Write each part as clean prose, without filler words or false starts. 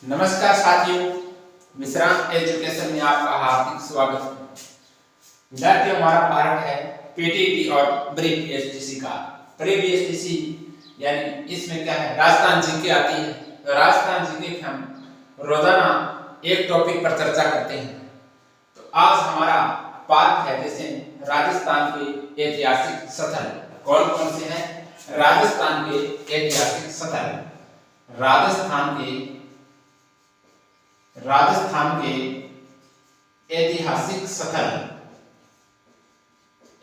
नमस्कार साथियों, विश्राम एजुकेशन में आपका हार्दिक स्वागत है। विद्यार्थियों, हमारा पाठ है पीटीटी और ब्रीफ पीएसटीसी का। प्री पीएसटीसी यानी इसमें क्या है, राजस्थान जीके आती है। तो राजस्थान जीके के हम रोजाना एक टॉपिक पर चर्चा करते हैं। तो आज हमारा पाठ है जैसे राजस्थान के ऐतिहासिक स्थल। कौन कौन से हैं? राजस्थान के ऐतिहासिक स्थल। राजस्थान के ऐतिहासिक स्थल,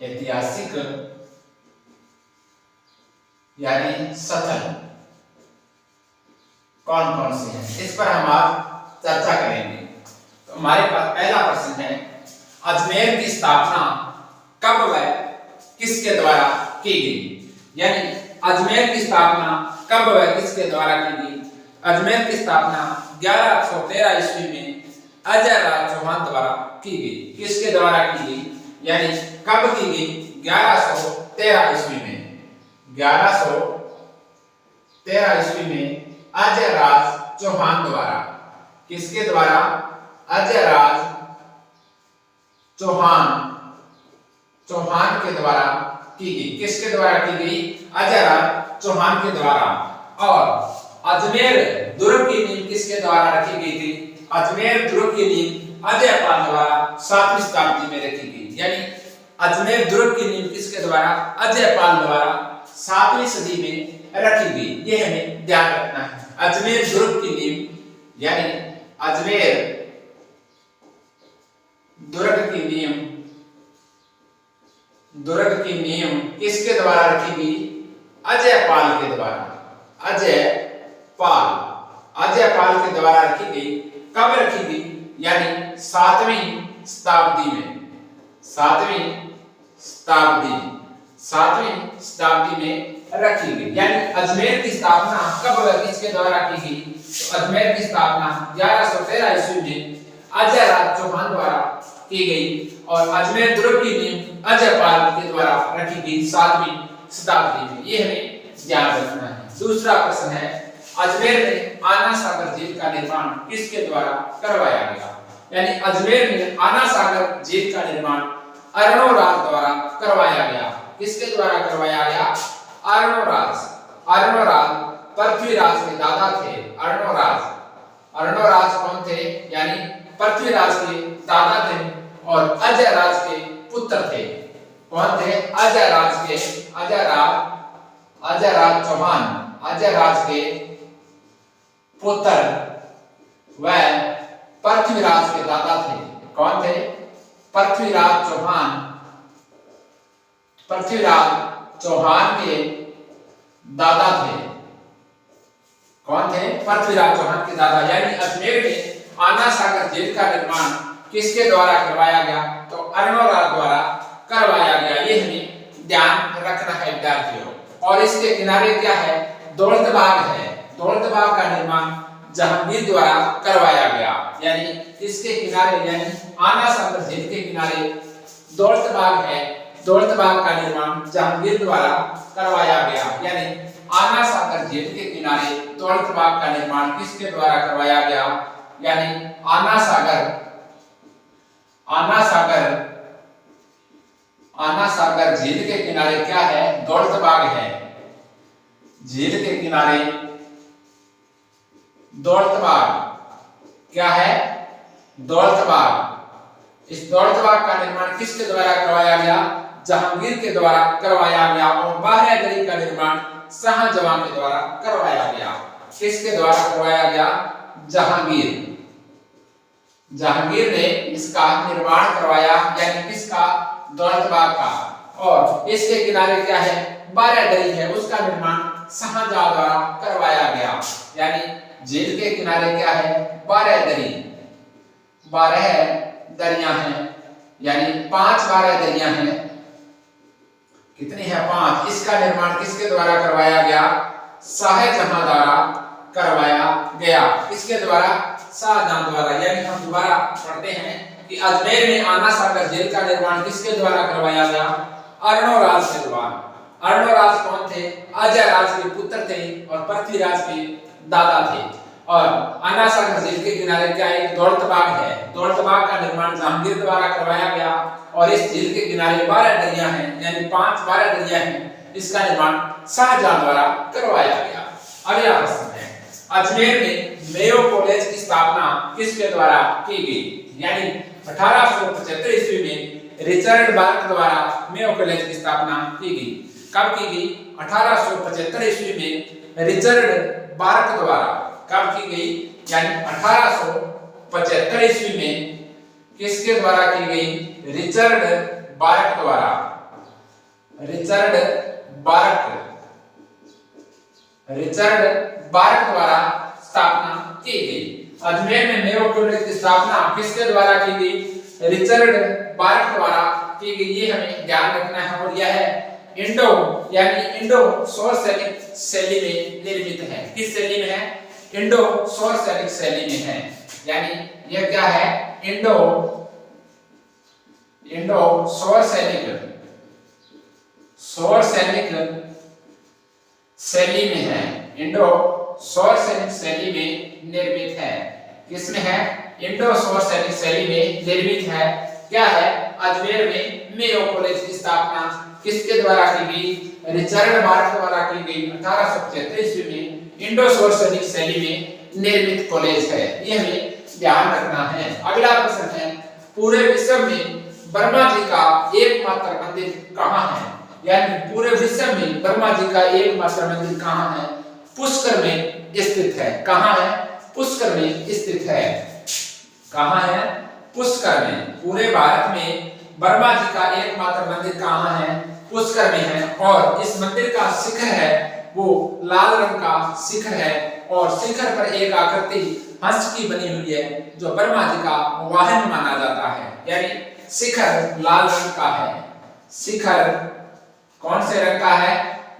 ऐतिहासिक यानी स्थल कौन कौन से हैं, इस पर हम आज चर्चा करेंगे। तो हमारे पास पहला प्रश्न है, अजमेर की स्थापना कब व किसके द्वारा की गई? यानी अजमेर की स्थापना कब व किसके द्वारा की गई? अजमेर की स्थापना 1113 ईस्वी में अजय राज चौहान द्वारा की गई। किसके द्वारा की गई? यानी कब की गई? 1113 ईस्वी में। 1113 ईस्वी में अजय राज चौहान द्वारा। किसके द्वारा? अजय राज चौहान के द्वारा की गई। किसके द्वारा की गई? अजय राज चौहान के द्वारा। और अजमेर दुर्ग की नींव किसके द्वारा रखी गई थी? अजमेर दुर्ग की नींव अजय पाल द्वारा 7वीं शताब्दी में रखी गई। यानी अजमेर दुर्ग की नींव किसके द्वारा? अजय पाल द्वारा 7वीं सदी में रखी गई। ये हमें ध्यान रखना है। अजमेर दुर्ग की नींव यानी अजमेर दुर्ग की नींव किसके द्वारा रखी गई? अजय पाल के द्वारा। अजय पाल के द्वारा रखी गई। कब रखी गई? यानी 7वीं शताब्दी में। 7वीं शताब्दी में रखी गई। यानी अजमेर की स्थापना कब व किसके द्वारा की गई? तो अजमेर की स्थापना 1113 ईस्वी में अजय राज चौहान द्वारा की गई और अजमेर दुर्ग की नींव अजय पाल के द्वारा रखी गई 7वीं शताब्दी में। ये हमें ध्यान रखना है। दूसरा प्रश्न है, अजमेर में आना सागर झील का निर्माण किसके द्वारा करवाया गया? यानी अजमेर में आना सागर झील का निर्माण अर्णोराज द्वारा करवाया गया। किसके द्वारा करवाया गया? अर्णोराज पृथ्वीराज के दादा थे। अर्णोराज कौन थे? यानी पृथ्वीराज के दादा थे और अजय राज के पुत्र थे। कौन थे? अजय राज चौहान, अजय राज के पुत्र व पृथ्वीराज के दादा थे। कौन थे? पृथ्वीराज चौहान के दादा थे। कौन थे? पृथ्वीराज चौहान के दादा। यानी अजमेर में आना सागर झील का निर्माण किसके द्वारा करवाया गया? तो अर्णोराज द्वारा करवाया गया। ये हमें ध्यान रखना है विद्यार्थियों। और इसके किनारे क्या है? दौलतबाग है। दौलतबाग का निर्माण जहांगीर द्वारा करवाया गया। यानी इसके किनारे यानी आना सागर झील के किनारे दौलतबाग है। दौलतबाग का निर्माण जहांगीर द्वारा करवाया गया। यानी आना सागर झील के किनारे दौलतबाग का निर्माण किसके द्वारा करवाया गया? यानी आना सागर झील के किनारे क्या है? दौलतबाग है। झील के किनारे दौलतबाग क्या है? दौलतबाग। इस दौलतबाग का निर्माण किसके द्वारा करवाया गया? जहांगीर के द्वारा करवाया गया। और बारहगढ़ी का निर्माण शाहजहां के द्वारा करवाया गया। किसके द्वारा करवाया गया? जहांगीर ने इसका निर्माण करवाया। यानी किसका? दौलतबाग का। और इसके किनारे क्या है? बारहगढ़ी है, उसका निर्माण शाहजहां द्वारा करवाया गया। यानी झील के किनारे क्या है? 12 दरियां हैं। यानी 5 12 दरियां हैं। कितनी है? 5। इसका निर्माण किसके द्वारा करवाया गया? शाहजहां द्वारा करवाया गया। किसके द्वारा? शाहजहां द्वारा। यानी हम दोबारा पढ़ते हैं कि अजमेर में आना सागर झील का निर्माण किसके द्वारा करवाया गया? अर्णोराज के द्वारा। अर्णोराज कौन थे? अजय राज के पुत्र थे और पृथ्वीराज के दादा थे। और आना सागर झील के किनारे क्या एक दौलत बाग है। दौलत बाग का निर्माण जहांगीर द्वारा करवाया गया और इस झील के किनारे 12 दरिया हैं, यानी 12 दरिया हैं। इसका निर्माण शाहजहां द्वारा करवाया गया। अगला प्रश्न है, अजमेर में मेयो कॉलेज की स्थापना किसके द्वारा की गई? यानी 1875 ईस्वी में रिचर्ड बार्क द्वारा मेयो कॉलेज की स्थापना की गई। कब की गई? 1875 ईस्वी में रिचर्ड बार्क द्वारा। कब की गई? यानी 1875 ईस्वी में किसके द्वारा की गई? रिचर्ड बार्क द्वारा। रिचर्ड बार्क द्वारा स्थापना की गई। अजमेर में मेयो कॉलेज की स्थापना किसके द्वारा की गई? रिचर्ड बार्क द्वारा की गई। ये हमें ध्यान रखना है। और यह इंडो यानी इंडो सौर सैनिक शैली में निर्मित है। किस शैली में है? इंडो सौर सैनिक शैली में है। यानी यह क्या है? इंडो सौर सैनिक शैली में है। इंडो सौर सैनिक शैली में निर्मित है। किसमें है? इंडो सौर सैनिक शैली में निर्मित है। क्या है? अजमेर में मेयो कॉलेज की स्थापना किसके द्वारा की गई? रिचर्ड बार्क द्वारा की गई। 1875 ईस्वी में इंडो सौर सैनिक शैली में निर्मित कॉलेज है। ये हमें ध्यान रखना है। अगला प्रश्न है, पूरे विश्व में ब्रह्मा जी का एकमात्र मंदिर कहाँ है? यानी पूरे विश्व में ब्रह्मा जी का एकमात्र मंदिर कहाँ है? पुष्कर में स्थित है। कहाँ है? पुष्कर में स्थित है। कहाँ है? पुष्कर में। पूरे भारत में ब्रह्मा जी का एकमात्र मंदिर कहाँ है? पुष्कर में है। और इस मंदिर का शिखर है वो लाल रंग का शिखर है और शिखर पर एक आकृति हंस की बनी हुई है जो ब्रह्मा जी का वाहन माना जाता है। यानी शिखर लाल रंग का है। शिखर कौन से रंग का है?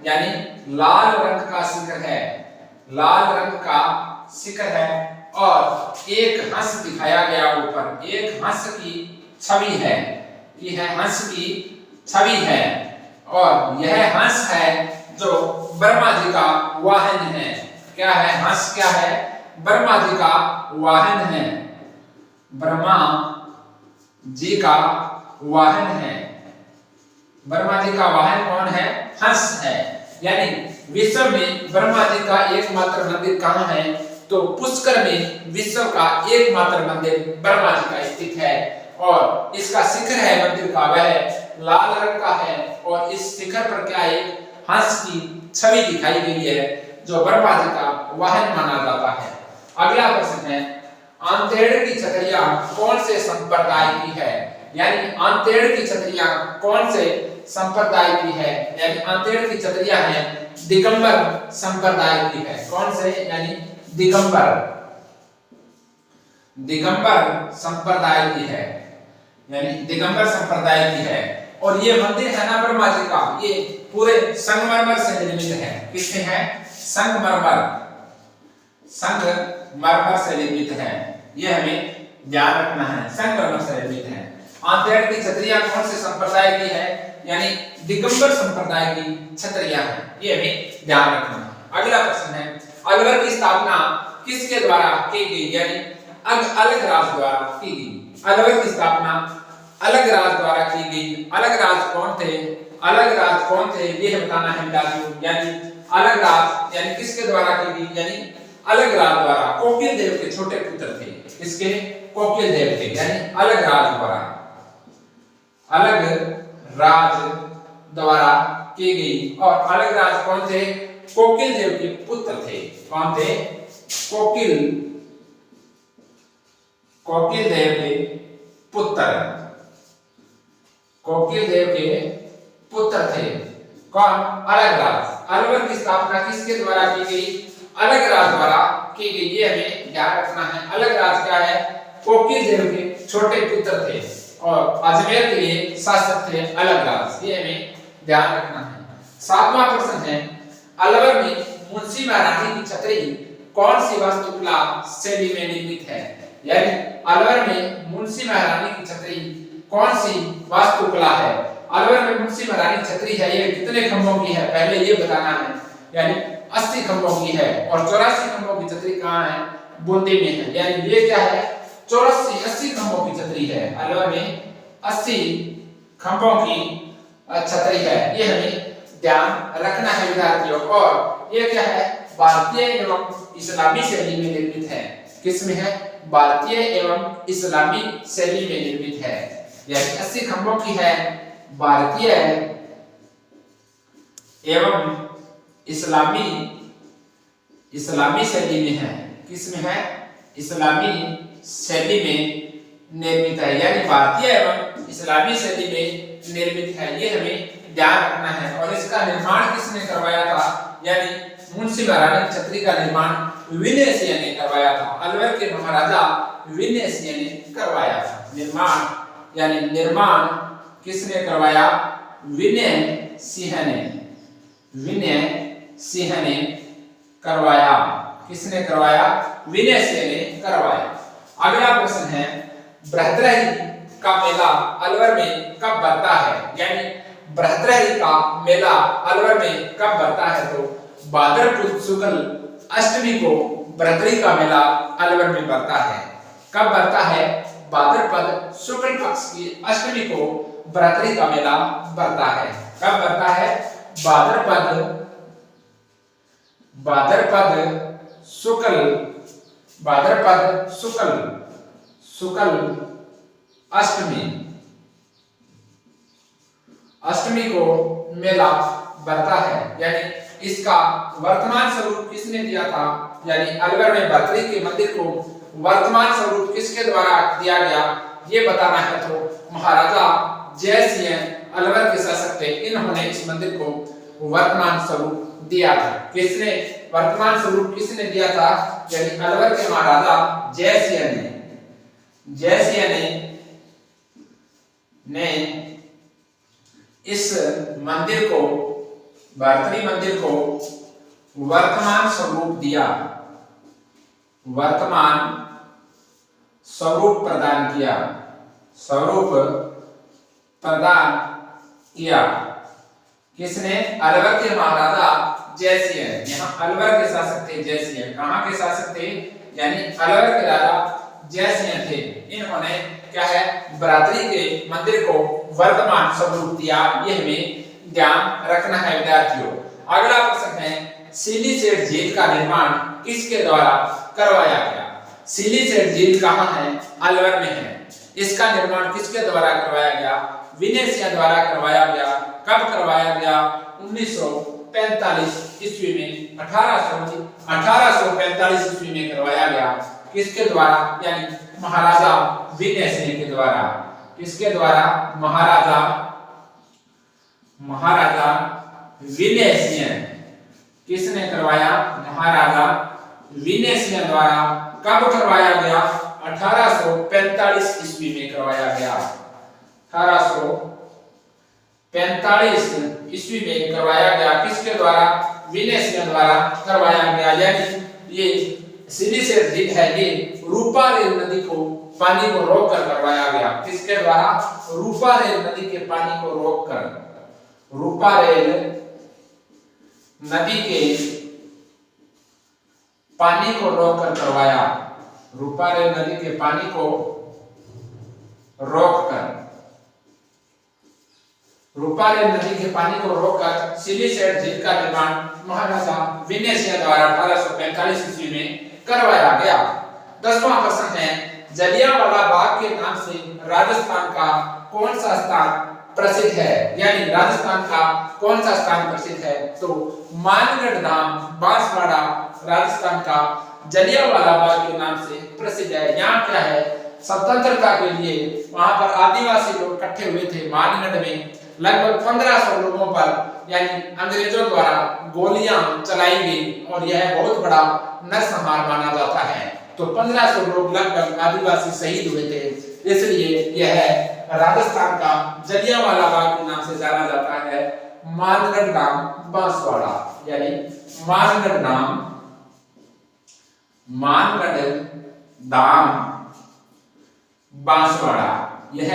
यानी लाल रंग का शिखर है। लाल रंग का शिखर है और एक हंस दिखाया गया ऊपर। एक हंस की छवि है। यह हंस की छवि है और यह हंस है जो ब्रह्मा जी का वाहन है। क्या है? हंस क्या है? ब्रह्मा जी का वाहन है। ब्रह्मा जी का वाहन है। ब्रह्मा जी का वाहन कौन है? हंस है। यानी विश्व में ब्रह्मा जी का एकमात्र मंदिर कहाँ है? तो पुष्कर में विश्व का एकमात्र मंदिर ब्रह्मा जी का स्थित है और इसका शिखर है मंदिर का वह लाल रंग का है और इस शिखर पर क्या एक हंस की छवि दिखाई गई है जो ब्रह्मा जी का वाहन माना जाता है। अगला प्रश्न है, आंतेड़ की छतरियां कौन से संप्रदाय की है? यानी आंतेड़ की छतरियां कौन से संप्रदाय की है? यानी आंतेड़ की छतरियां हैं दिगंबर संप्रदाय की है। कौन से? यानी दिगंबर संप्रदाय की है। यानी दिगंबर संप्रदाय की है। और ये मंदिर है ना ब्रह्मा जी का, ये पूरे संगमरमर से निर्मित है। किससे है? संगमरमर से निर्मित है। ये हमें ध्यान रखना है। संगमरमर से निर्मित है। आंतेड़ की छतरियां कौन से संप्रदाय की है? यानी दिगंबर संप्रदाय की छतरियां हैं। ये हमें ध्यान रखना है। अगला प्रश्न है, अलवर की स्थापना किसके द्वारा की गई? यानी अलग राज द्वारा की गई। अलवर की स्थापना अलग राज द्वारा की गई। अलग राज कौन थे? अलग राज कौन थे ये बताना है विद्यार्थियों। यानी अलग राज यानी किसके द्वारा की गई? यानी अलग राज द्वारा कोकिल देव के छोटे पुत्र थे। किसके? कोकिल देव थे। यानी अलग राज द्वारा की गई। और अलग राज कौन थे? कोकिल देव के पुत्र थे। कौन थे? कोकिल देव के पुत्र। कोकिल देव के पुत्र थे। कौन? अलग राज। अलवर की स्थापना किसके द्वारा की गई? अलग राज द्वारा की गई। ये हमें ध्यान रखना है। अलग राज क्या है? कोकिल देव के छोटे पुत्र थे और अजमेर के लिए शासक थे अलग राज। ये हमें ध्यान रखना है। 7वां प्रश्न है, अलवर में मुंशी महारानी की छतरी कौन सी वास्तुकला शैली में निर्मित है? यानी अलवर में मुंशी महारानी की छतरी कौन सी वास्तुकला है? अलवर में मुंशी महारानी छतरी है ये कितने खंभों की है? पहले ये बताना है। यानी 80 खंभों की है और 84 खंभों की छतरी कहाँ है? बूंदी में है। यानी ये क्या है? 80 खंभों की छतरी है। अलवर में 80 खंभों की छतरी है। ये हमें ध्यान रखना है विद्यार्थियों। और ये क्या है? भारतीय एवं इस्लामी शैली में निर्मित है। किसमें है? भारतीय एवं इस्लामी शैली में निर्मित है। यानी 80 खंभों की है, भारतीय एवं इस्लामी शैली में है। किसमें है? इस्लामी शैली में निर्मित है। यानी भारतीय एवं इस्लामी शैली में निर्मित है। ये हमें ध्यान रखना है। और इसका निर्माण किसने करवाया था? यानी मुंशी महारानी की छतरी का निर्माण विनय सिंह ने करवाया था। अलवर के महाराजा विनय सिंह ने करवाया था। निर्माण किसने करवाया? विनय सिंह ने करवाया। किसने करवाया? विनय सिंह ने करवाया। अगला प्रश्न है, बृहद्रही का मेला अलवर में कब भरता है? यानी बृहद्रही का मेला अलवर में कब भरता है? तो भाद्रपद शुक्ल अष्टमी को बृहद्रही का मेला अलवर में भरता है। कब भरता है? भाद्रपद शुक्ल पक्ष की अष्टमी को बृहद्रही का मेला भरता है। कब भरता है? भाद्रपद शुक्ल अष्टमी को मेला भरता है। यानी इसका वर्तमान स्वरूप किसने दिया था? यानी अलवर में बृहद्रही के मंदिर को वर्तमान स्वरूप किसके द्वारा दिया गया, ये बताना है। तो महाराजा जय सिंह अलवर के शासक थे, इन्होंने इस मंदिर को वर्तमान स्वरूप दिया था। किसने वर्तमान स्वरूप किसने दिया था? यानी अलवर के महाराजा जय सिंह ने इस मंदिर को, बृहद्रही मंदिर को वर्तमान स्वरूप दिया, वर्तमान स्वरूप प्रदान किया। किसने? अलवर के महाराजा जय सिंह। यहाँ अलवर के शासक थे जय सिंह। कहाँ के शासक थे? यानी अलवर के राजा जय सिंह थे। इन्होंने क्या है? बृहद्रही के मंदिर को वर्तमान स्वरूप दिया। ये हमें ध्यान रखना है विद्यार्थियों। अगला प्रश्न है, सिलीसेठ झील का निर्माण किसके द्वारा करवाया गया? सिलीसेठ झील कहाँ है? अलवर में है। इसका निर्माण किसके द्वारा करवाया गया? विनय सिंह द्वारा करवाया गया। कब करवाया गया? 1945 ईस्वी में, 1845 ईस्वी में करवाया गया। किसके द्वारा? यानी महाराजा विनय सिंह के द्वारा। किसके द्वारा? महाराजा विनय सिंह। किसने करवाया? महाराजा विनय सिंह द्वारा। कब करवाया गया? 1845 ईस्वी में करवाया गया। 1845 ईस्वी में करवाया गया। किसके द्वारा? विनय सिंह द्वारा करवाया गया। यानी ये सिलीसेठ झील है, ये रूपा रेल नदी को पानी को रोककर करवाया गया। किसके द्वारा? रूपा रेल नदी के पानी को रोककर, रूपा रेल नदी के पानी को रोककर करवाया। रूपा रेल नदी के पानी को रोककर, रूपा रेल नदी के पानी को रोककर सिलीसेठ झील का निर्माण महाराजा विनय सिंह द्वारा 1845 ईस्वी में करवाया गया। 10वां प्रश्न है, जलियांवाला बाग के नाम से राजस्थान का कौन सा स्थान प्रसिद्ध है? यानी राजस्थान का कौन सा स्थान प्रसिद्ध है? तो मानगढ़ धाम बांसवाड़ा राजस्थान का जलियांवाला बाग के नाम से प्रसिद्ध है। यहाँ क्या है? स्वतंत्रता के लिए वहां पर आदिवासी लोग इकट्ठे हुए थे। मानगढ़ में लगभग 1500 लोगों पर यानी अंग्रेजों द्वारा गोलियां चलाई गई और यह बहुत बड़ा नरसंहार माना जाता है। तो 1500 लोग लगभग आदिवासी शहीद हुए थे, इसलिए यह राजस्थान का जलियांवाला बाग के नाम से जाना जाता है। मानगढ़ धाम बांसवाड़ा, यानी मानगढ़ धाम बांसवाड़ा, यह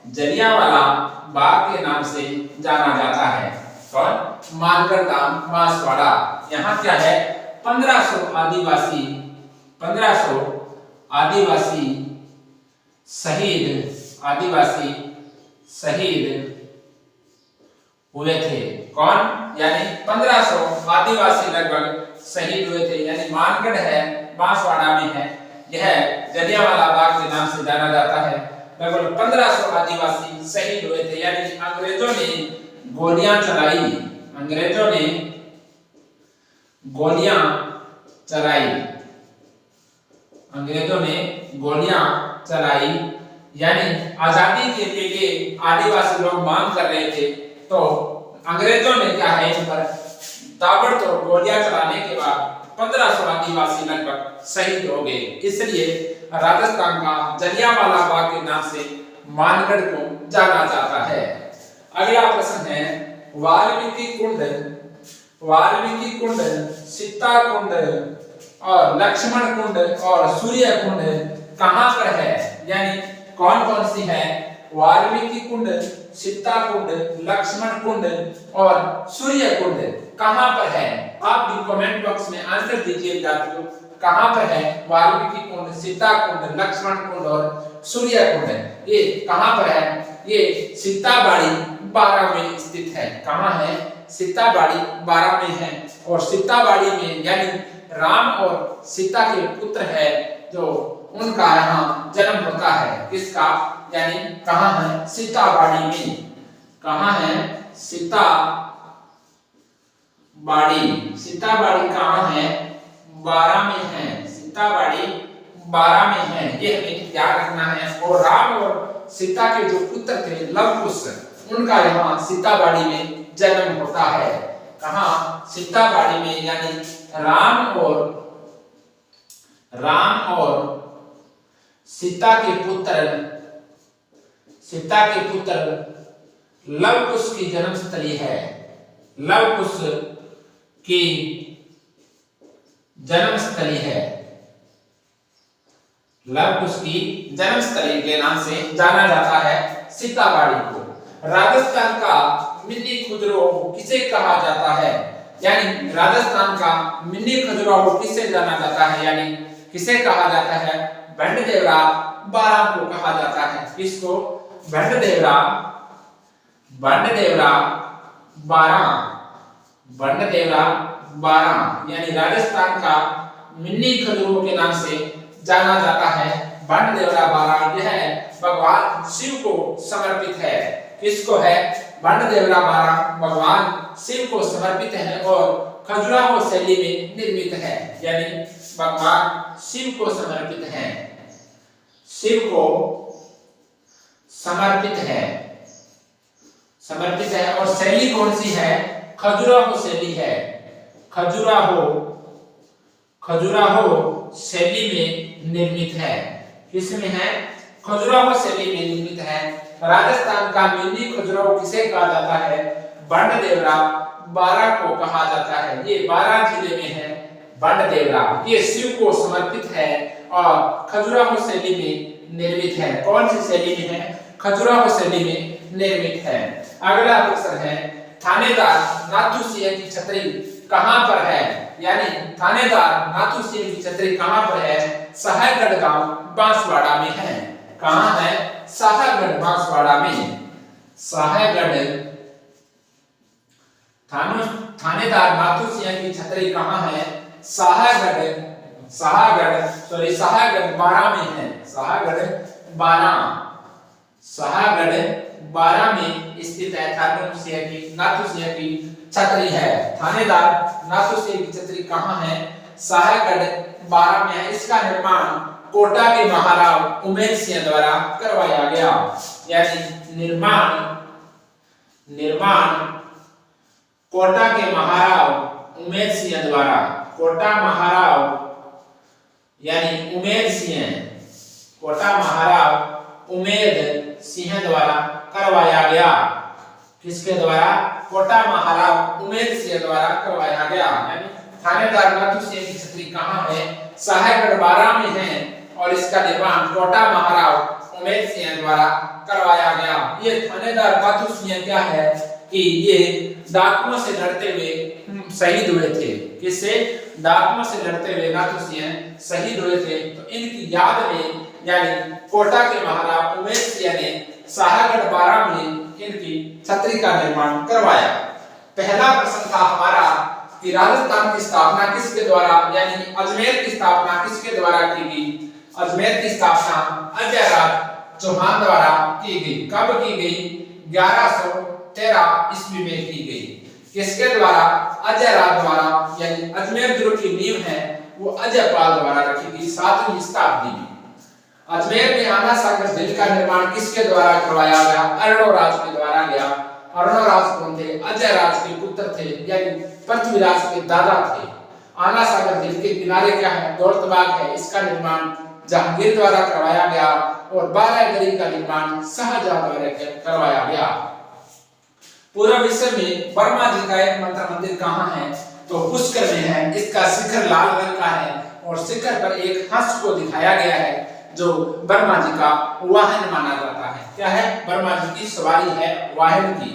जलियांवाला बाग के नाम से जाना जाता है। कौन? मानगढ़ धाम बांसवाड़ा। यहाँ क्या है? 1500 आदिवासी शहीद हुए थे। कौन? यानी 1500 आदिवासी लगभग शहीद हुए थे। यानी मानगढ़ है, बांसवाड़ा में है, यह जलियांवाला बाग के नाम से जाना जाता है। लगभग 1500 आदिवासी शहीद हुए थे। यानी अंग्रेजों ने गोलियां चलाई, यानी आजादी के लिए आदिवासी लोग मांग कर रहे थे, तो अंग्रेजों ने क्या है, इन पर ताबड़तोड़ गोलियां चलाने के बाद 1500 आदिवासी लगभग शहीद हो गए। इसलिए राजस्थान का जलियांवाला बाग के नाम से मानगढ़ को जाना जाता है। अगला प्रश्न है वाल्मीकि कुंड, सीता कुंड और लक्ष्मण कुंड और सूर्य कुंड कहां पर है? यानी कौन कौन सी है? वाल्मीकि कुंड, सीता कुंड, लक्ष्मण कुंड और सूर्य कुंड कहां पर है? आप भी कमेंट बॉक्स में आंसर दीजिएगा। कहां पर है वाल्मीकि कुंड, सीता कुंड, लक्ष्मण कुंड और सूर्य कुंड? ये कहां पर है? ये सीताबाड़ी बारां में स्थित है। कहां है? सीताबाड़ी बारां में है। और सीताबाड़ी में यानी राम और सीता के पुत्र है जो उनका यहाँ जन्म होता है। किसका? यानी कहां है? सीताबाड़ी में। कहां है? सीताबाड़ी कहां है? बारां में है। सीताबाड़ी बारां में है, ये हमें याद रखना है। और राम और सीता के जो पुत्र थे लव कुश, उनका यहाँ सीताबाड़ी में जन्म होता है। कहां? सीताबाड़ी में। यानी राम और सीता के पुत्र लव कुश की जन्मस्थली है। लव कुश की जन्मस्थली के नाम से जाना जाता है सीताबाड़ी को। राजस्थान का मिनी खजुराहो किसे कहा जाता है? यानी राजस्थान का मिनी खजुराहो किसे जाना जाता है? यानी किसे कहा जाता है? भंडदेवरा बारां को कहा जाता है। किसको? भंडदेवरा बारां। यानी राजस्थान का मिनी खजुराहो के नाम से जाना जाता है भंडदेवरा बारां। यह भगवान शिव को समर्पित है। किसको है? भंडदेवरा बारां भगवान शिव को समर्पित है और खजुराहो शैली में निर्मित है। यानी भगवान शिव को समर्पित है और शैली कौन सी है? खजुराहो शैली है। खजुराहो शैली में निर्मित है। किसमें है? खजुराहो शैली में निर्मित है। राजस्थान का मिनी खजुराहो किसे कहा जाता है? भंडदेवरा बारां को कहा जाता है। ये बारां जिले में है भंडदेवरा। ये शिव को समर्पित है और खजुराहो शैली में निर्मित है। कौन सी शैली में है? खजुराहो शैली में निर्मित है। अगला प्रश्न है थानेदार नाथू सिंह की छतरी कहां पर है? यानी थानेदार नाथू सिंह की छतरी कहां पर है? साहेबगढ़ गांव बांसवाड़ा में है। कहां है? साहेबगढ़ बांसवाड़ा में। थानेदार नाथू सिंह की छतरी कहां है? साहेबगढ़ बारां में है। साहेबगढ़ बारां में स्थित है। नाथू सिंह की छतरी है। थानेदार नाथू सिंह की छतरी कहां है? साहेबगढ़ बारां में है। इसका निर्माण कोटा के महाराव उमेर सिंह द्वारा करवाया गया। यानी निर्माण कोटा के महाराव उमेर सिंह द्वारा, कोटा महाराव यानी उमेर सिंह द्वारा करवाया गया। किसके द्वारा? कोटा महाराव उमेर सिंह द्वारा करवाया गया। यानी थानेदार नाथू सिंह की छतरी कहां है? साहेबगढ़ बारां में है और इसका निर्माण कोटा महाराव उमेर सिंह द्वारा करवाया गया। ये थानेदार नाथू सिंह क्या है? कि ये डाकुओं से लड़ते हुए शहीद हुए थे। किससे? डाकुओं से लड़ते हुए नाथुसिंह शहीद हुए थे। तो इनकी याद में यानी कोटा के महाराज उमेश सिंह ने शाहगढ़ बारा में इनकी छतरी का निर्माण करवाया। पहला प्रश्न था हमारा कि राजस्थान की स्थापना किसके द्वारा यानी अजमेर की स्थापना किसके द्वारा की गई? अजमेर की स्थापना अजय राज चौहान द्वारा की गई। कब की गई? 1113 ईस्वी में की गई। किसके द्वारा? अजय राज द्वारा। यानी अजमेर दुर्ग की नींव है वो अजय पाल द्वारा रखी गई 7वीं शताब्दी में। अजमेर में आना सागर झील का निर्माण किसके द्वारा करवाया गया? अर्णोराज के द्वारा गया। अर्णोराज कौन थे? अजय राज के पुत्र थे यानी पृथ्वीराज के दादा थे। आना सागर झील के किनारे क्या है? दौलतबाग है। इसका निर्माण जहांगीर द्वारा करवाया गया और बारागढ़ी का निर्माण शाहजहां द्वारा करवाया गया। पूरा विश्व में वर्मा जी का एकमात्र मंदिर कहाँ है? तो पुष्कर में है। इसका शिखर लाल रंग का है और शिखर पर एक हंस को दिखाया गया है जो वर्मा जी का वाहन माना जाता है। क्या है? वर्मा जी की सवारी है वाहन की।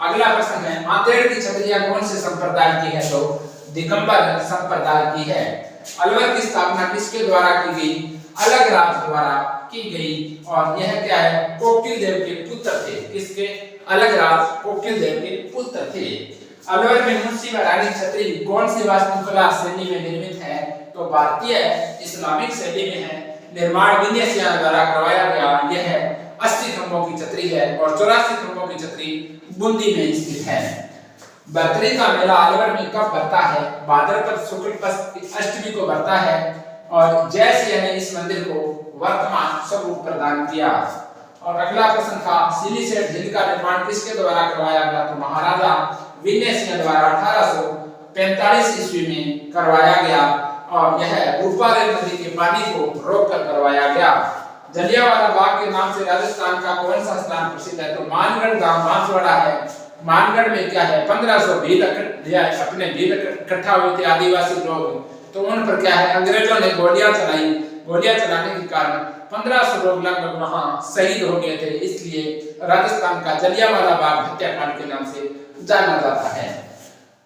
अगला प्रश्न है आंतेड़ की छतरियां कौन से संप्रदाय की है? तो दिगंबर संप्रदाय की है। अलवर की स्थापना किसके द्वारा की गई? अलग राज द्वारा की गई और यह क्या है? कोकिल देव के पुत्र थे। किसके? अलग राज कोकिल देव के पुत्र थे। अलवर में मुंशी व रानी छतरी कौन सी वास्तुकला शैली में निर्मित है? तो भारतीय इस्लामिक शैली में है। निर्माण विनय सिंह द्वारा करवाया गया। यह 80 खंभों की छतरी है और 84 खंभों की छतरी बूंदी में स्थित है। बरतरी का मेला अलवर में कब भरता है? भाद्रपद शुक्ल पक्ष की अष्टमी को भरता है और जय सिंह ने इस मंदिर को वर्तमान स्वरूप प्रदान किया। और अगला प्रश्न था सिलीसेट झील का निर्माण किसके द्वारा करवाया गया? तो महाराजा विनय सिंह द्वारा 1845 ईस्वी में करवाया गया और यह रूपारेल नदी के पानी को रोककर करवाया गया। जलियांवाला बाग के नाम से राजस्थान का कौन सा स्थान प्रसिद्ध है? तो मानगढ़ गांव बांसवाड़ा है। मानगढ़ में क्या है? 1520 अपने भील इकट्ठा हुए थे आदिवासी लोग, तो उन पर क्या है? अंग्रेजों ने गोलियां चलाई। गोलियां चलाने के कारण 1500 लोग लगभग वहां शहीद हो गए थे। इसलिए राजस्थान का जलियांवाला बाग हत्याकांड के नाम से जाना जाता है।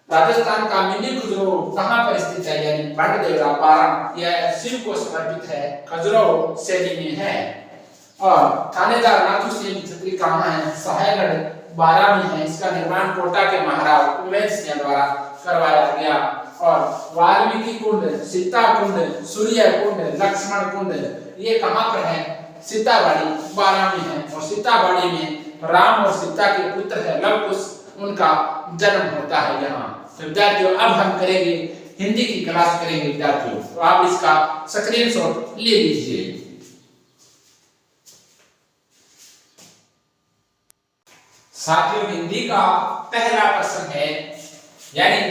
राजस्थान का मिनी खजुराहो कहां पर स्थित है? यानी भटदेवरा बारा। यह शिव को समर्पित है, खजुराहो शैली में है। और थानेदार नाथुसिंह की छतरी कहां है? शाहगढ़ बारा में है। इसका निर्माण कोटा के महाराज उमेश सिंह द्वारा करवाया गया। और वाल्मीकि कुंड, सीता कुंड, सूर्य कुंड, लक्ष्मण कुंड ये कहां पर है? सीताबाड़ी बारा में है। और सीताबाड़ी में राम और सीता के पुत्र है लव कुश, उनका जन्म होता है यहाँ। तो विद्यार्थियों अब हम करेंगे हिंदी की क्लास करेंगे विद्यार्थियों, तो आप इसका स्क्रीनशॉट ले लीजिए। साथियों हिंदी का पहला प्रश्न है, यानी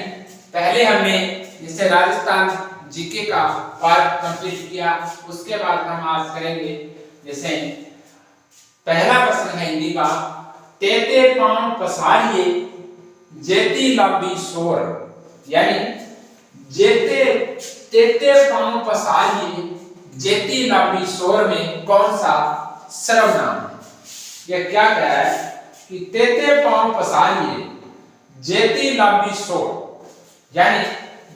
पहले हमने जैसे राजस्थान जीके का पार्ट कंप्लीट किया, उसके बाद हम आज करेंगे जैसे पहला प्रश्न है हिंदी का, तेते पांव पसारिए जेती लंबी शोर, यानी जेते तेते पांव पसारिए जेती लंबी शोर में कौन सा सर्वनाम है? यह क्या कह रहा है कि तेते पांव पसारिए जेती लंबी शोर, यानी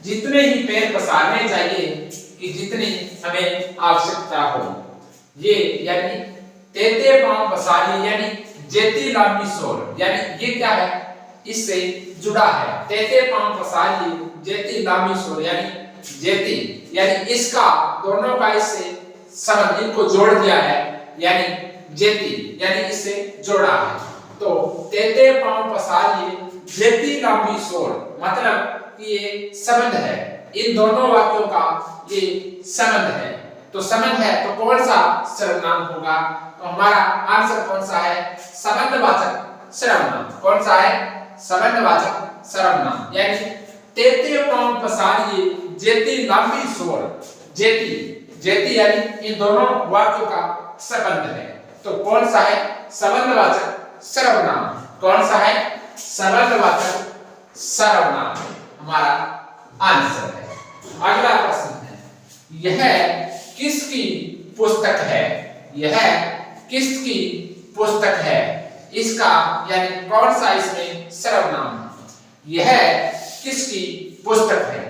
जितने ही पैर पसारने चाहिए कि जितनी हमें आवश्यकता हो, ये यानी तेते पांव पसारिए यानी जेती लंबी शोर, यानी ये क्या है? इससे जुड़ा है। तेते पांव पसारिए जेती लंबी शोर यानी जेती, यानी इसका दोनों का इससे संबंध, इनको जोड़ दिया है यानी जेती, यानी इससे जोड़ा है। तो तेते पांव पसारिए जेती लंबी शोर मतलब कि ये संबंध है, इन दोनों वाक्यों का ये संबंध है। तो संबंध है तो कौन सा सर्वनाम होगा? तो हमारा आंसर कौन सा है? संबंधवाचक सर्वनाम। कौन सा है? संबंधवाचक सर्वनाम। यानी तेते पांव पसारिए जेती लंबी शोर, जेती जेती यानी इन दोनों वाक्यों का संबंध है। तो कौन सा है? संबंधवाचक सर्वनाम। कौन सा है? संबंधवाचक सर्वनाम हमारा आंसर है। अगला प्रश्न है, यह किसकी पुस्तक है? यह किसकी पुस्तक है? इसका यानी कौन सा इसमें सर्वनाम है। यह किसकी पुस्तक है?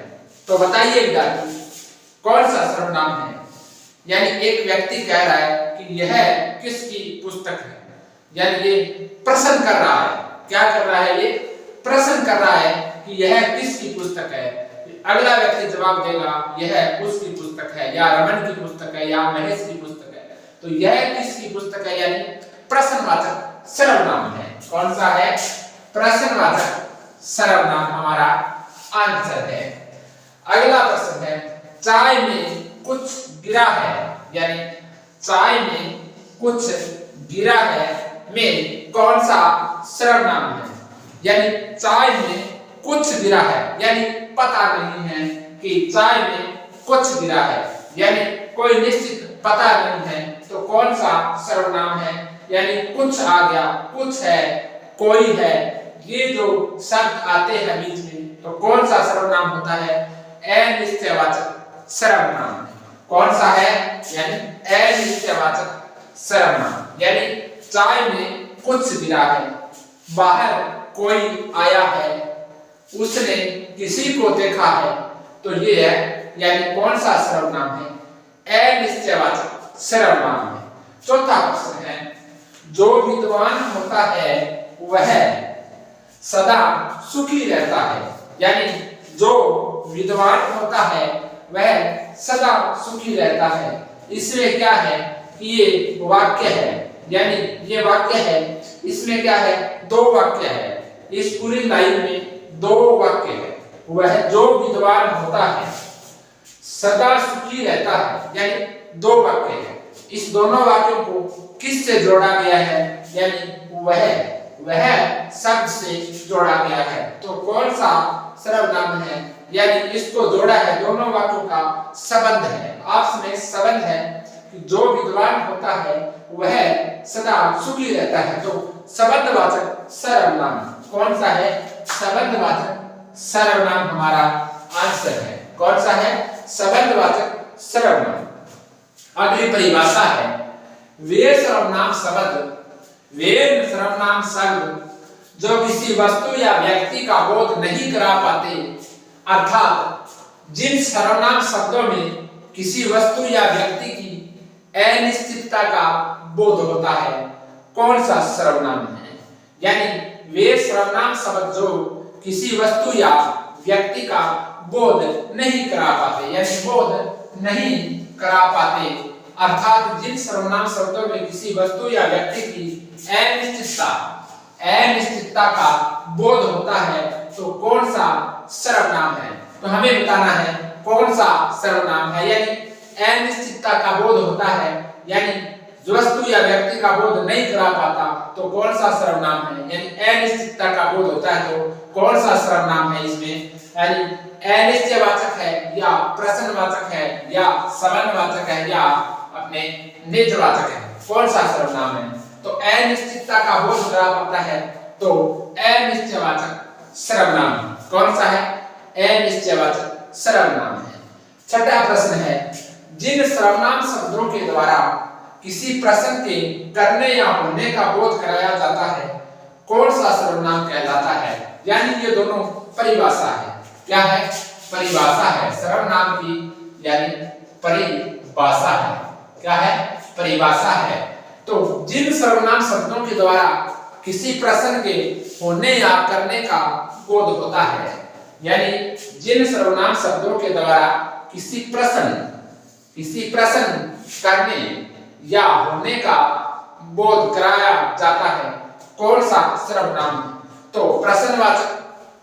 तो बताइए विद्यार्थी कौन सा सर्वनाम है? यानी एक व्यक्ति कह रहा है कि यह किसकी पुस्तक है, यानी ये प्रश्न कर रहा है। क्या कर रहा है? ये प्रश्न कर रहा है कि यह किसकी पुस्तक है। अगला व्यक्ति जवाब देगा यह उसकी पुस्तक है, या रमन की पुस्तक है, या महेश की पुस्तक है। तो यह किसकी पुस्तक है, यानी प्रश्नवाचक सर्वनाम है। कौन सा है? प्रश्नवाचक सर्वनाम हमारा आंसर है। अगला प्रश्न है, चाय में कुछ गिरा है, यानी चाय में कुछ गिरा है में कौन सा सर्वनाम है? यानी चाय में कुछ गिरा है, यानी पता नहीं है कि चाय में कुछ गिरा है, यानी कोई निश्चित पता नहीं है। तो कौन सा सर्वनाम है? यानी कुछ आ गया, कुछ है, कोई है, ये जो शब्द आते हैं बीच में, तो कौन सा सर्वनाम होता है? अनिश्चयवाचक सर्वनाम। कौन सा है? यानी अनिश्चयवाचक सर्वनाम। यानी चाय में कुछ गिरा है, बाहर कोई आया है, उसने किसी को देखा है, तो ये है, यानी कौन सा सर्वनाम है? अनिश्चयवाचक सर्वनाम है। चौथा प्रश्न है, जो विद्वान होता है वह सदा सुखी रहता है, यानी जो विद्वान होता है वह सदा सुखी रहता है। इसमें क्या है कि ये वाक्य है, यानी ये वाक्य है, इसमें क्या है? दो वाक्य है। इस पूरी लाइन में दो वाक्य है। वह जो विद्वान होता है सदा सुखी रहता है, यानी दो वाक्य है। इस दोनों वाक्यों को किससे जोड़ा गया है? यानी वह शब्द से जोड़ा गया है। तो कौन सा सर्वनाम है? यानी इसको जोड़ा है, दोनों वाक्यों का संबंध है। आपस में संबंध है कि जो विद्वान होता है वह सदा सुखी रहता है। तो संबंधवाचक सर्वनाम कौन सा है? संबंधवाचक सर्वनाम हमारा आंसर है। कौन सा है? संबंधवाचक सर्वनाम। अगली परिभाषा है, वे सर्वनाम शब्द जो किसी वस्तु या व्यक्ति का बोध नहीं करा पाते, अर्थात जिन सर्वनाम शब्दों में किसी वस्तु या व्यक्ति की अनिश्चितता का बोध होता है, कौन सा सर्वनाम है? यानी वे सर्वनाम शब्द जो किसी वस्तु या व्यक्ति का बोध नहीं करा पाते, यानी बोध नहीं करा पाते, अर्थात जिन सर्वनाम शब्दों में किसी वस्तु या व्यक्ति की अनिश्चितता का बोध होता है, तो कौन सा सर्वनाम है? तो हमें बताना है कौन सा सर्वनाम है। यानी अनिश्चितता का बोध होता है, यानी जो वस्तु या व्यक्ति का बोध नहीं करा पाता, तो कौन सा सर्वनाम है? यानी अनिश्चितता का बोध होता है, तो कौन सा सर्वनाम है इसमें? यानी अनिश्चयवाचक है, या प्रश्नवाचक है, या संबंधवाचक है, या अपने निजवाचक है? कौन सा सर्वनाम है? तो अनिश्चितता का बोध करा पाता है, तो अनिश्चयवाचक सर्वनाम। कौन सा है? अनिश्चयवाचक सर्वनाम है। छठा प्रश्न है, जिन सर्वनाम शब्दों के द्वारा किसी प्रश्न के करने या होने का बोध कराया जाता है, कौन सा सर्वनाम कहलाता है? यानी ये दोनों परिभाषा है। क्या है? परिभाषा है सर्वनाम की, यानी परिभाषा है। क्या है? परिभाषा है। तो जिन सर्वनाम शब्दों के द्वारा किसी प्रश्न के होने या करने का बोध होता है, यानी जिन सर्वनाम शब्दों के द्वारा किसी प्रश्न करने या होने का बोध कराया जाता है, कौन सा सर्वनाम है? तो प्रश्नवाचक,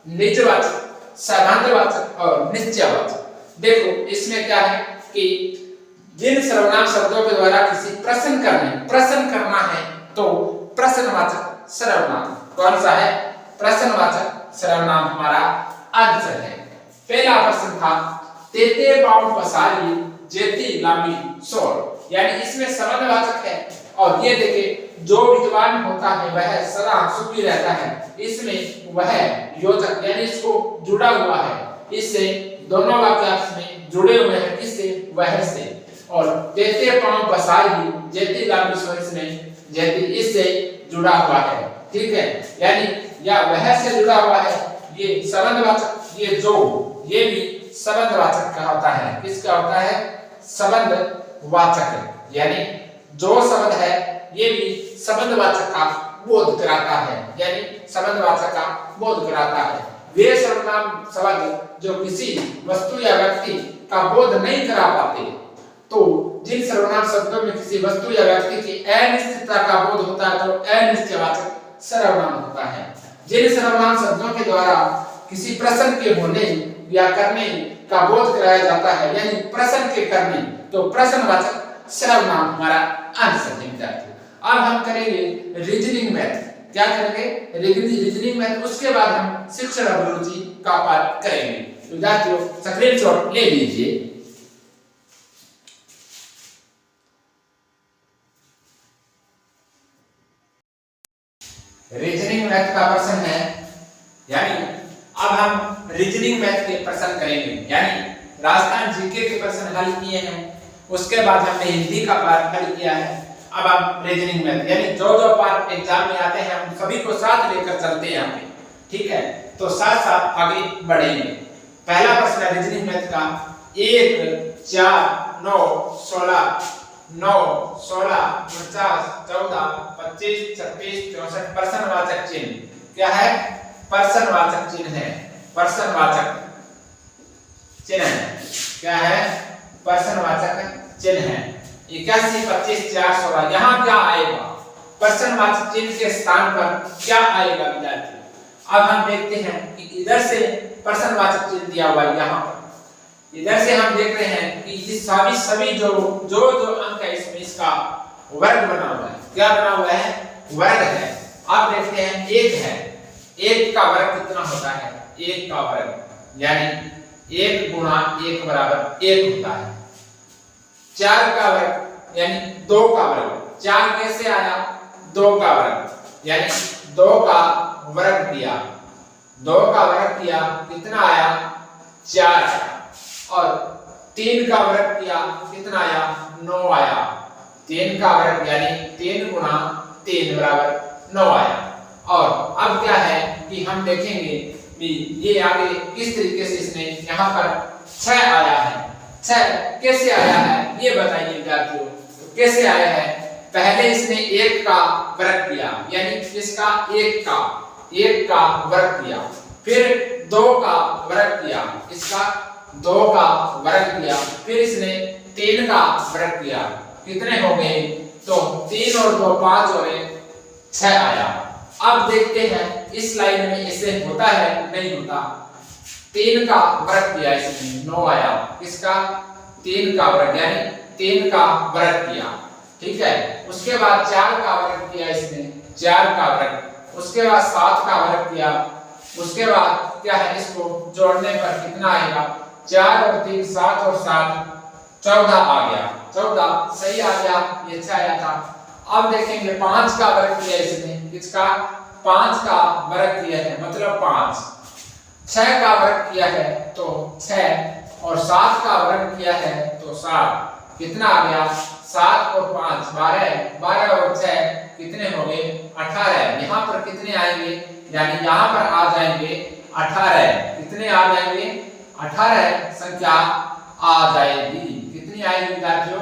निजवाचक, संबंधवाचक और निश्चयवाचक। देखो इसमें क्या है कि जिन सर्वनाम शब्दों के द्वारा किसी प्रश्न करना है, तो प्रश्नवाचक सर्वनाम। कौन सा है? प्रश्नवाचक सर्वनाम हमारा आंसर है। पहला प्रश्न था, तेते पाँव पसारी जेती लांबी सोर, यानी इसमें संबंधवाचक है। और ये देखिए, जो विद्वान होता है वह सदा सुखी रहता है, इसमें वह योजक, यानी इसको जुड़ा हुआ है, इससे दोनों वाक्य आपस में जुड़े हुए हैं। किससे? वह से। और तेते पाँव पसारी जेती लांबी सोर, इसमें जेती इससे जुड़ा हुआ है। ठीक है, यानी या वह से जुड़ा हुआ है, ये संबंधवाचक, ये जो, ये भी संबंधवाचक का होता है। किसका होता है? संबंधवाचक। यानी जो शब्द है ये भी संबंधवाचक का बोध कराता है, यानी संबंधवाचक का बोध कराता है। वे सर्वनाम शब्द जो किसी वस्तु या व्यक्ति का बोध नहीं करा पाते, तो जिन सर्वनाम शब्दों में किसी वस्तु या व्यक्ति की अनिश्चितता का बोध होता है तो अनिश्चयवाचक सर्वनाम होता है। जिन सर्वनाम शब्दों के द्वारा किसी प्रश्न के होने या करने का बोध कराया जाता है, यानी प्रश्न के करने, तो प्रश्नवाचक सर्वनाम हमारा आंसर है विद्यार्थियों। अब हम करेंगे रीजनिंग मैथ। क्या करेंगे? Reasoning math. उसके बाद हम शिक्षण अभिरुचि का पाठ करेंगे। विद्यार्थियों स्क्रीनशॉट ले लीजिए। रीजनिंग मैथ का प्रश्न है, यानी अब हम रीजनिंग मैथ के प्रश्न करेंगे, यानी राजस्थान जीके के प्रश्न हल किए हैं, उसके बाद हमने हिंदी का पाठ हल किया है। अब हम रीजनिंग मैथ, यानी जो जो पाठ एग्जाम में आते हैं हम सभी को साथ लेकर चलते हैं यहाँ पे, ठीक है? तो साथ साथ आगे बढ़ेंगे। पहला प्रश्न है रीजनिंग मैथ का, 1 4 9 16 9 16 49 14 25 26 64 प्रश्नवाचक चिन्ह। क्या है? प्रश्नवाचक चिन्ह है। प्रश्नवाचक चिन्ह है। क्या है? प्रश्नवाचक चिन्ह है। 81 25 4 16 यहाँ क्या आएगा? प्रश्नवाचक चिन्ह के स्थान पर क्या आएगा विद्यार्थी? अब हम देखते हैं कि इधर से प्रश्नवाचक चिन्ह दिया हुआ है, यहाँ पर इधर से हम देख रहे हैं कि ये सभी जो अंक है इसमें इसका वर्ग बना हुआ है। क्या बना हुआ है? वर्ग है। अब देखते हैं 1 है, 1 का वर्ग कितना होता है? 1 का वर्ग यानी 1 गुणा 1 बराबर 1 होता है। 4 का वर्ग यानी 2 का वर्ग। 4 कैसे आया? 2 का वर्ग यानी 2 का वर्ग किया, 2 का वर्ग किया कितना आया? 4 आया। और 3 का वर्ग किया कितना आया? 9 आया। 3 का वर्ग यानी 3 गुणा 3 बराबर 9 आया। और अब क्या है कि हम देखेंगे कि ये आगे किस तरीके से इसने यहाँ पर 6 आया है। 6 कैसे आया है ये बताइए विद्यार्थियों। तो कैसे आया है? पहले इसने 1 का वर्ग किया, यानी इसका 1 का वर्ग किया, फिर 2 का वर्ग किया, इसका 2 का वर्ग किया, फिर इसने 3 का वर्ग किया। कितने हो गए? तो 3 और 2 5 और 1 6 आया। अब देखते हैं इस लाइन में इसे होता है नहीं होता। 3 का वर्ग किया इसने 9 आया। किसका? 3 का वर्ग यानी 3 का वर्ग किया, ठीक है। उसके बाद 4 का वर्ग किया इसने 4 का वर्ग, उसके बाद 7 का वर्ग किया, उसके बाद क्या है इसको जोड़ने पर कितना आएगा? 4 और 3 7 और 7 14 आ गया। 14 सही आ गया, ये 6 आया था। अब देखेंगे 5 का वर्ग किया इसने, किसका? 5 का वर्ग किया है मतलब 5। 6 का वर्ग किया है तो 6 और 7 का वर्ग किया है तो 7। कितना आ गया? 7 और 5 12, 12 और 6 कितने हो गए? 18। यहाँ पर कितने आएंगे? यानी यहाँ पर आ जाएंगे 18। कितने आ जाएंगे? 18 संख्या आ जाएगी। कितनी आएगी विद्यार्थियों?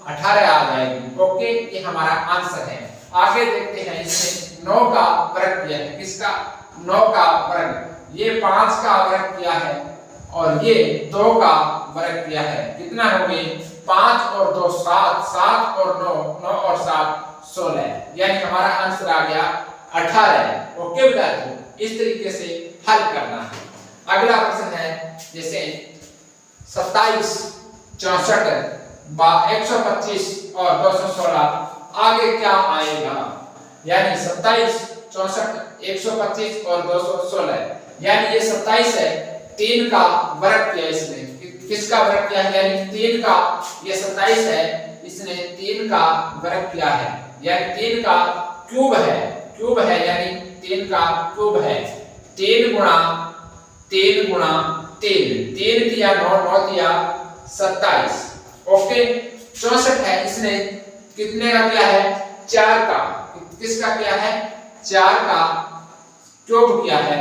18 आ जाएगी। ओके, ये हमारा आंसर है। आगे देखते हैं इसने 9 का वर्ग किया है। किसका? 9 का वर्ग। ये 5 का वर्ग किया है और ये 2 का वर्ग किया है। कितना हो गए? 5 और 2 7, 7 और 9 9 और 7 16। यानी हमारा आंसर आ गया 18। ओके विद्यार्थियों, इस तरीके से हल करना है। अगला प्रश्न है जैसे 27 64 125 और 216। आगे क्या आएगा? यानी 27 64 125 और 216, यानी ये 27 है, 3 का वर्ग किया इसने। किसका वर्ग किया है? यानी 3 का, ये 27 है, इसने 3 का वर्ग किया है, यानी 3 का क्यूब है। क्यूब है यानी 3 का क्यूब है। 3 गुणा 3 गुणा 3, 3 किया 9, 9 किया 27। ओके, 64 है, इसने कितने का किया है? 4 का। किसका किया है? 4 का क्यूब किया है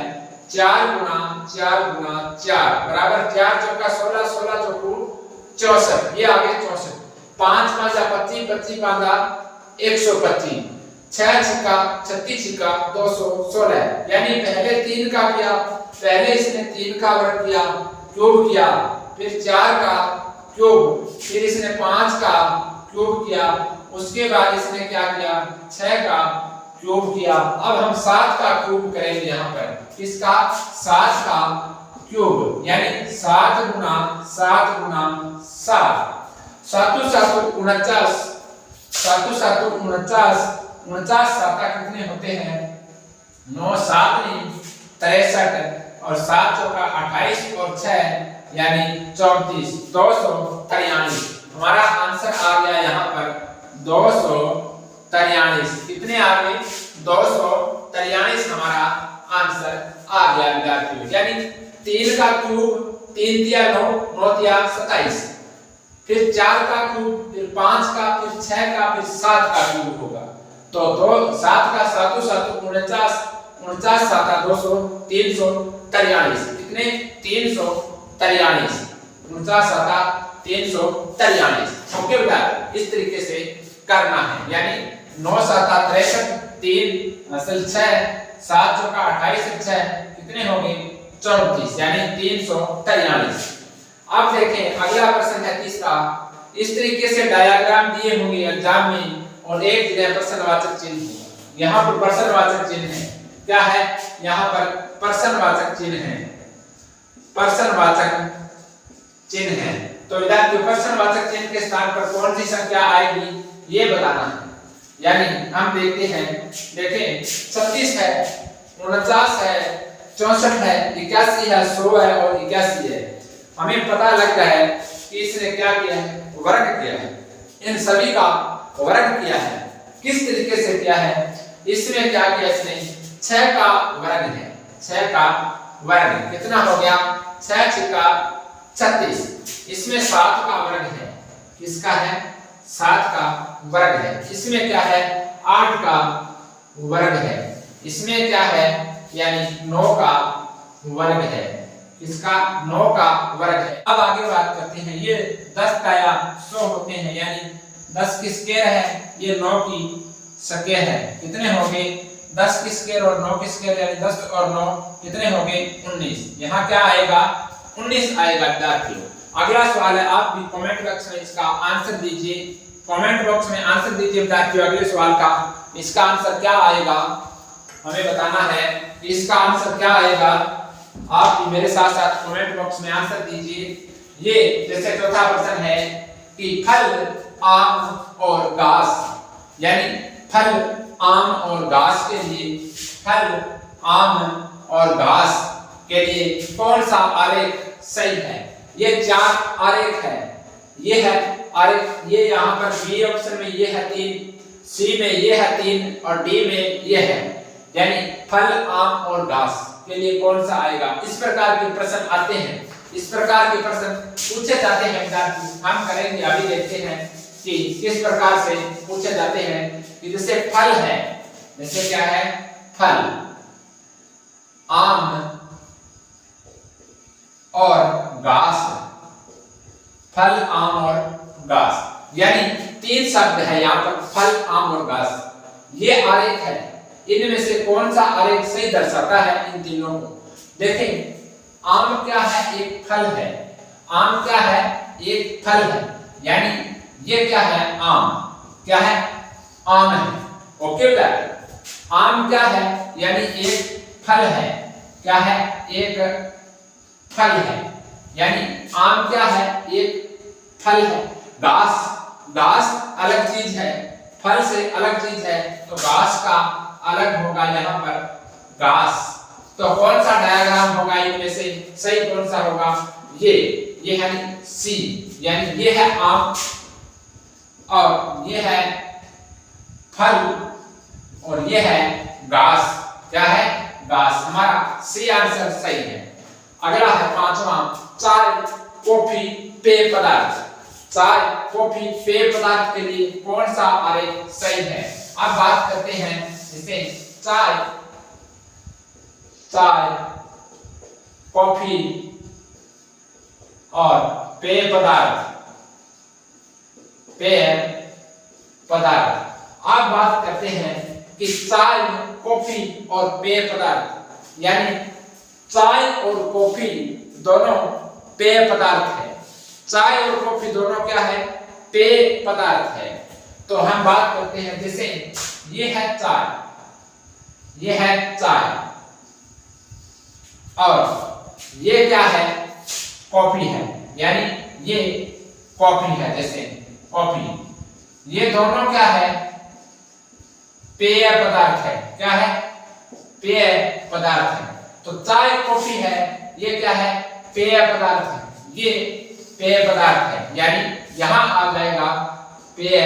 4 गुना 4 गुना 4 बराबर 4 चौका 16, 16 चौकू 64, ये आ गए 64। 5 5 25, 25 5 125, 6 छिक्का 36 छिक्का 216। यानी पहले 3 का किया, पहले इसने 3 का वर्ग किया क्यूब किया, फिर 4 का क्यूब, फिर इसने 5 का क्यूब किया, उसके बाद इसने क्या किया 6 का क्यूब किया। अब हम 7 का क्यूब करेंगे यहाँ पर, किसका 7 का क्यूब, यानी 7 गुना 7 गुना 7, 7 7 49, 7 7 49, 49 7 कितने होते हैं 9, 7 63 और 7 चौका 28 और 6 यानी 34, 243। हमारा आंसर आ गया यहाँ पर 243। कितने आ गए 243 हमारा आंसर आ गया विद्यार्थियों। यानी 3 का क्यूब 3 तिया 9, 9 तिया 27, फिर 4 का क्यूब, फिर 5 का, फिर 6 का, फिर 7 का क्यूब होगा। तो 7 का 7 7 49, 49 7 200, 343। कितने 343, 49 7 343। ओके बेटा, इस तरीके से करना है। यानी 9 7 63, 3 असल 6, 7 चौका 28 6 कितने हो गए 34, यानी 343। अब देखें अगला प्रश्न है तीसरा। इस तरीके से डायग्राम दिए होंगे एग्जाम में और एक जगह प्रश्नवाचक चिन्ह होगा। यहाँ पर प्रश्नवाचक चिन्ह है, क्या है यहाँ पर प्रश्नवाचक चिन्ह है, प्रश्नवाचक चिन्ह है। तो विद्यार्थियों प्रश्नवाचक चिन्ह के स्थान पर कौन सी संख्या आएगी ये बताना है। यानी हम देखते हैं, देखें 36 है, 49 है, 64 है, 81 है, 100 है और 81 है। हमें पता लग रहा है कि इसने क्या किया है वर्ग किया है, इन सभी का वर्ग किया है। किस तरीके से किया है, इसमें क्या किया इसने 6 का वर्ग है, 6 का वर्ग कितना हो गया 6 छिक्का 36, इसमें 7 का वर्ग है, किसका है 7 का वर्ग है। इसमें क्या है 8 का वर्ग है, इसमें क्या है यानी 9 का वर्ग है, किसका 9 का वर्ग है। अब आगे बात करते हैं, ये 10 का या 100 होते हैं, यानी 10 की स्क्वायर है, ये 9 की स्क्वायर है, कितने हो गए 10 की स्क्वायर और 9 की स्क्वायर यानी 10 और 9 कितने हो गए 19। यहाँ क्या आएगा 19 आएगा विद्यार्थियों। अगला सवाल है, आप भी कमेंट बॉक्स में इसका आंसर दीजिए, कमेंट बॉक्स में आंसर दीजिए विद्यार्थियों। अगले सवाल का इसका आंसर क्या आएगा हमें बताना है, इसका आंसर क्या आएगा। आप भी मेरे साथ साथ कमेंट बॉक्स में आंसर दीजिए। ये जैसे चौथा प्रश्न है कि फल आम और घास, यानी फल आम और घास के लिए, फल आम और घास के लिए कौन सा आरेख सही है। ये 4 आरेख है, ये है आरेख, ये यहाँ पर बी ऑप्शन में ये है 3, सी में ये है 3 और डी में ये है, यानी फल आम और घास के लिए कौन सा आएगा। इस प्रकार के प्रश्न आते हैं, इस प्रकार के प्रश्न पूछे जाते हैं विद्यार्थी। हम करेंगे, अभी देखते हैं कि किस प्रकार से पूछे जाते हैं। कि जैसे फल है, जैसे क्या है फल आम और घास, फल आम और घास, यानी 3 शब्द है यहाँ पर फल आम और घास। ये आरेख है, इनमें से कौन सा आरेख सही दर्शाता है इन तीनों को। देखें आम क्या है एक फल है, आम क्या है एक फल है, यानी ये क्या है आम, क्या है आम है। ओके बेटा, आम क्या है यानी एक फल है, क्या है एक फल है, यानी आम क्या है एक फल है। घास, घास अलग चीज है, फल से अलग चीज है, तो घास का अलग होगा यहाँ पर घास। तो कौन सा डायग्राम होगा इनमें से सही कौन सा होगा, ये है सी, यानी ये है आम और ये है फल और ये है घास, क्या है घास। हमारा सी आंसर सही है। अगला है 5वां, चाय कॉफी पेय पदार्थ, चाय कॉफी पेय पदार्थ के लिए कौन सा आरेख सही है। अब बात करते हैं जैसे चाय चाय, कॉफी और पेय पदार्थ। आप बात करते हैं कि चाय, कॉफी और पेय पदार्थ, यानी चाय और कॉफी दोनों पेय पदार्थ है। चाय और कॉफी दोनों क्या है? पेय पदार्थ है। तो हम बात करते हैं, जैसे ये है चाय, ये है चाय, और ये क्या है? कॉफी है, यानी ये कॉफी है, जैसे कॉफी। ये दोनों क्या है? पेय पदार्थ है। क्या है? पेय पदार्थ है। तो चाय कॉफी है, ये क्या है? पेय पदार्थ है, ये पेय पदार्थ है, यानी यहां आ जाएगा पेय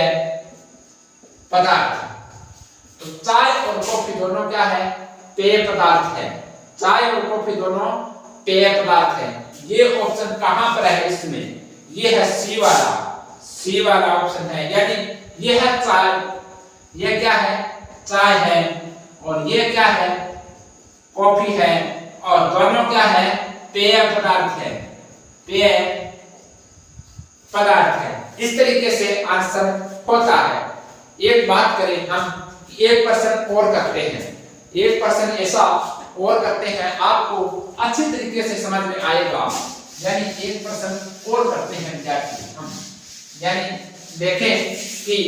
पदार्थ। तो चाय और कॉफी दोनों क्या है? पेय पदार्थ है। चाय और कॉफी दोनों पेय पदार्थ है। ये ऑप्शन कहां पर है इसमें? ये है सी वाला ऑप्शन है, यानी ये है चाय, ये क्या है? चाय है, और ये क्या है? कॉफी है, और दोनों क्या है? पेय पदार्थ है, पेय पदार्थ है। इस तरीके से आंसर होता है। एक बात करें हम, एक प्रश्न और करते हैं, एक प्रश्न ऐसा और करते हैं, आपको अच्छी तरीके से समझ में आएगा। यानी एक प्रश्न और करते हैं विद्यार्थी हम, यानी देखें कि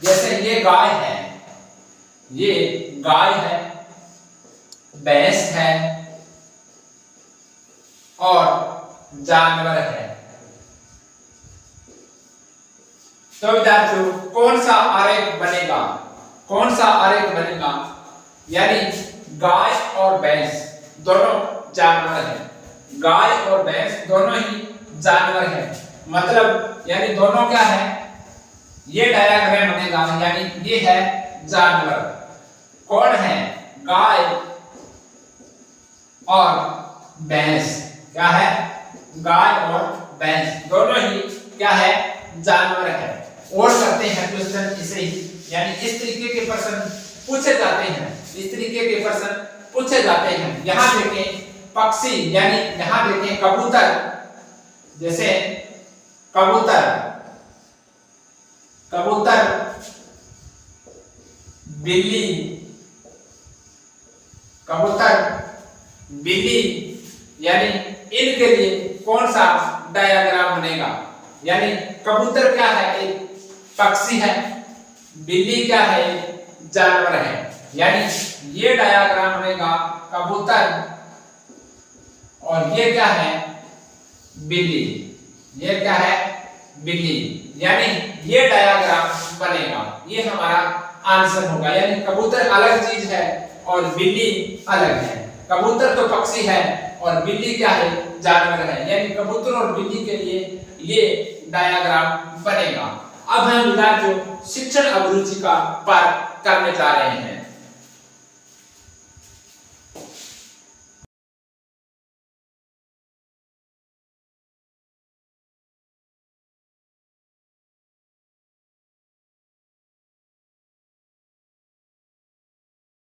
जैसे ये गाय है, ये गाय है, भैंस है और जानवर है। तो विद्यार्थियों कौन सा आरेख बनेगा? कौन सा आरेख बनेगा? यानी गाय और भैंस दोनों जानवर हैं। गाय और भैंस दोनों ही जानवर हैं, मतलब यानी दोनों क्या है? ये डायग्राम बनेगा, यानी ये है जानवर। कौन है? गाय और भैंस। क्या है? गाय और भैंस दोनों ही क्या है? जानवर है। और करते हैं क्वेश्चन इसे ही, यानी इस तरीके के प्रश्न पूछे जाते हैं, इस तरीके के प्रश्न पूछे जाते हैं। यहां देखें पक्षी, यानी यहां देखें कबूतर, जैसे कबूतर, कबूतर, बिल्ली, कबूतर, बिल्ली, यानी इनके लिए कौन सा डायग्राम बनेगा? यानी कबूतर क्या है? एक पक्षी है, बिल्ली क्या है? जानवर है, यानी ये डायग्राम बनेगा कबूतर, और ये क्या है? बिल्ली। ये क्या है? बिल्ली, यानी ये डायग्राम बनेगा। ये हमारा आंसर होगा। यानी कबूतर अलग चीज है और बिल्ली अलग है। कबूतर तो पक्षी है और बिल्ली क्या है? जानवर है, यानी कबूतर और बिल्ली के लिए ये डायग्राम बनेगा। अब हम विद्यार्थियों शिक्षण अभिरुचि का पाठ करने जा रहे हैं।